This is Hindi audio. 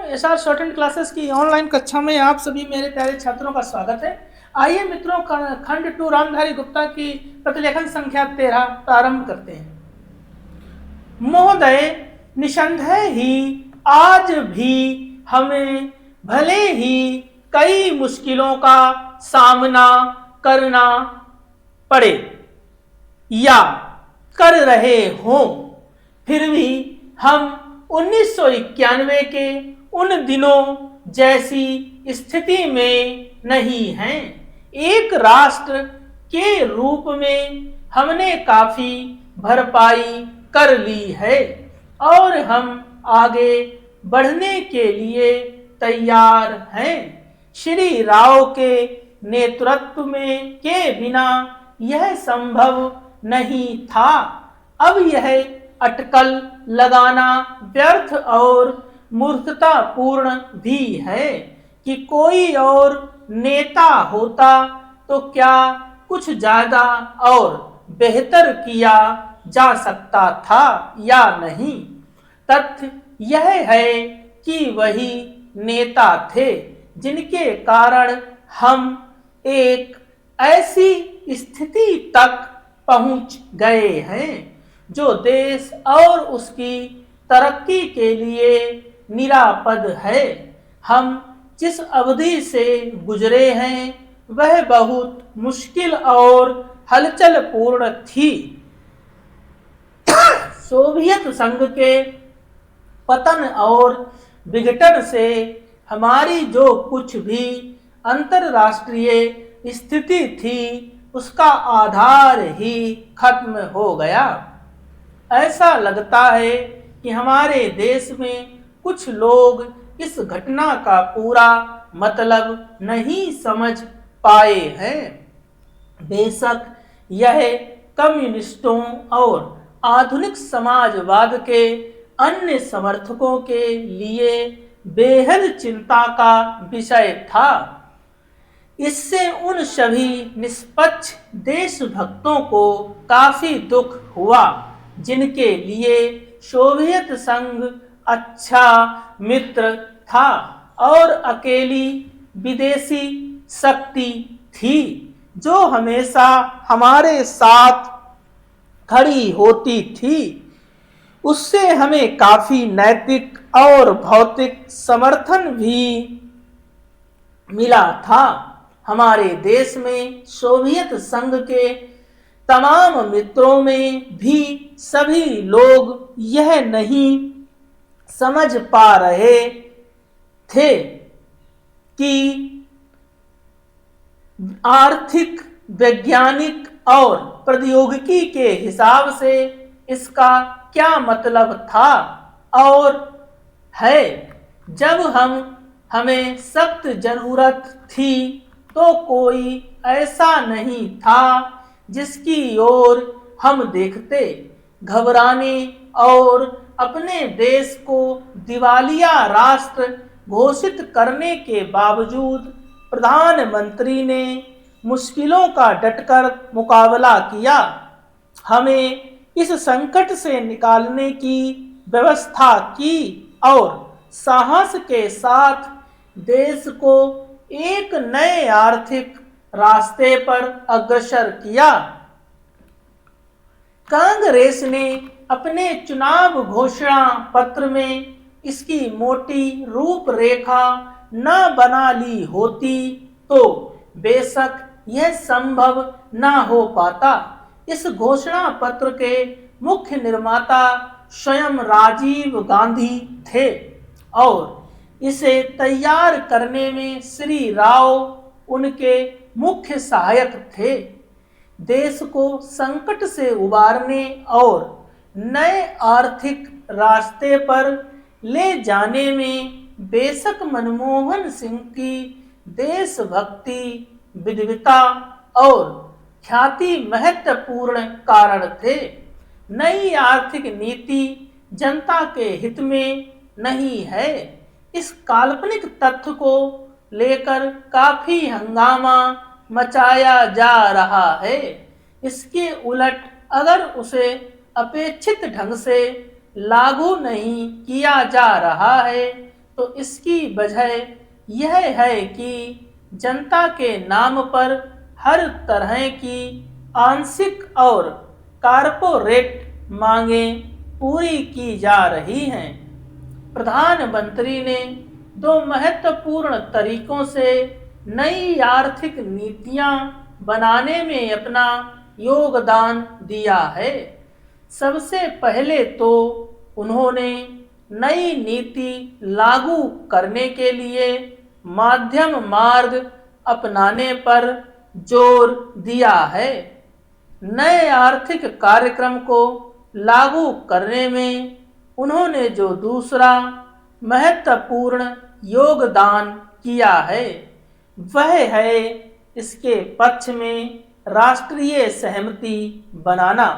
एसआर शॉर्ट हैंड क्लासेस की ऑनलाइन कक्षा में आप सभी मेरे प्यारे छात्रों का स्वागत है। आइए मित्रों, खंड 2 रामधारी गुप्ता की प्रतिलेखन संख्या 13 प्रारंभ करते हैं। महोदय, निसंदेह ही आज भी हमें भले ही कई मुश्किलों का सामना करना पड़े या कर रहे हों, फिर भी हम 1991 के उन दिनों जैसी स्थिति में नहीं हैं। एक राष्ट्र के रूप में हमने काफी भरपाई कर ली है और हम आगे बढ़ने के लिए तैयार हैं। श्री राव के नेतृत्व में के बिना यह संभव नहीं था। अब यह अटकल लगाना व्यर्थ और मूर्खतापूर्ण भी है कि कोई और नेता होता तो क्या कुछ ज्यादा और बेहतर किया जा सकता था या नहीं। तथ्य यह है कि वही नेता थे जिनके कारण हम एक ऐसी स्थिति तक पहुंच गए हैं जो देश और उसकी तरक्की के लिए निरापद है। हम जिस अवधि से गुजरे हैं वह बहुत मुश्किल और हलचल पूर्ण थी। सोवियत संघ के पतन और विघटन से हमारी जो कुछ भी अंतरराष्ट्रीय स्थिति थी उसका आधार ही खत्म हो गया। ऐसा लगता है कि हमारे देश में कुछ लोग इस घटना का पूरा मतलब नहीं समझ पाए हैं। बेशक यह कम्युनिस्टों और आधुनिक समाजवाद के अन्य समर्थकों के लिए बेहद चिंता का विषय था। इससे उन सभी निष्पक्ष देशभक्तों को काफी दुख हुआ जिनके लिए सोवियत संघ अच्छा मित्र था और अकेली विदेशी शक्ति थी जो हमेशा हमारे साथ खड़ी होती थी। उससे हमें काफी नैतिक और भौतिक समर्थन भी मिला था। हमारे देश में सोवियत संघ के तमाम मित्रों में भी सभी लोग यह नहीं समझ पा रहे थे कि आर्थिक, वैज्ञानिक और प्रौद्योगिकी के हिसाब से इसका क्या मतलब था और है। जब हमें सख्त जरूरत थी तो कोई ऐसा नहीं था जिसकी ओर हम देखते। घबराने और अपने देश को दिवालिया राष्ट्र घोषित करने के बावजूद प्रधानमंत्री ने मुश्किलों का डटकर मुकाबला किया। हमें इस संकट से निकालने की व्यवस्था की और साहस के साथ देश को एक नए आर्थिक रास्ते पर अग्रसर किया। कांग्रेस ने अपने चुनाव घोषणा पत्र में इसकी मोटी रूपरेखा न बना ली होती तो बेशक यह संभव न हो पाता। इस घोषणा पत्र के मुख्य निर्माता स्वयं राजीव गांधी थे और इसे तैयार करने में श्री राव उनके मुख्य सहायक थे। देश को संकट से उबारने और नए आर्थिक रास्ते पर ले जाने में बेशक मनमोहन सिंह की देशभक्ति, विद्वता और ख्याति महत्वपूर्ण कारण थे। नई आर्थिक नीति जनता के हित में नहीं है। इस काल्पनिक तथ्य को लेकर काफी हंगामा मचाया जा रहा है। इसके उलट अगर उसे अपेक्षित ढंग से लागू नहीं किया जा रहा है तो इसकी वजह यह है कि जनता के नाम पर हर तरह की आंशिक और कारपोरेट मांगें पूरी की जा रही हैं। प्रधानमंत्री ने दो महत्वपूर्ण तरीकों से नई आर्थिक नीतियां बनाने में अपना योगदान दिया है। सबसे पहले तो उन्होंने नई नीति लागू करने के लिए मध्यम मार्ग अपनाने पर जोर दिया है। नए आर्थिक कार्यक्रम को लागू करने में उन्होंने जो दूसरा महत्वपूर्ण योगदान किया है वह है इसके पक्ष में राष्ट्रीय सहमति बनाना।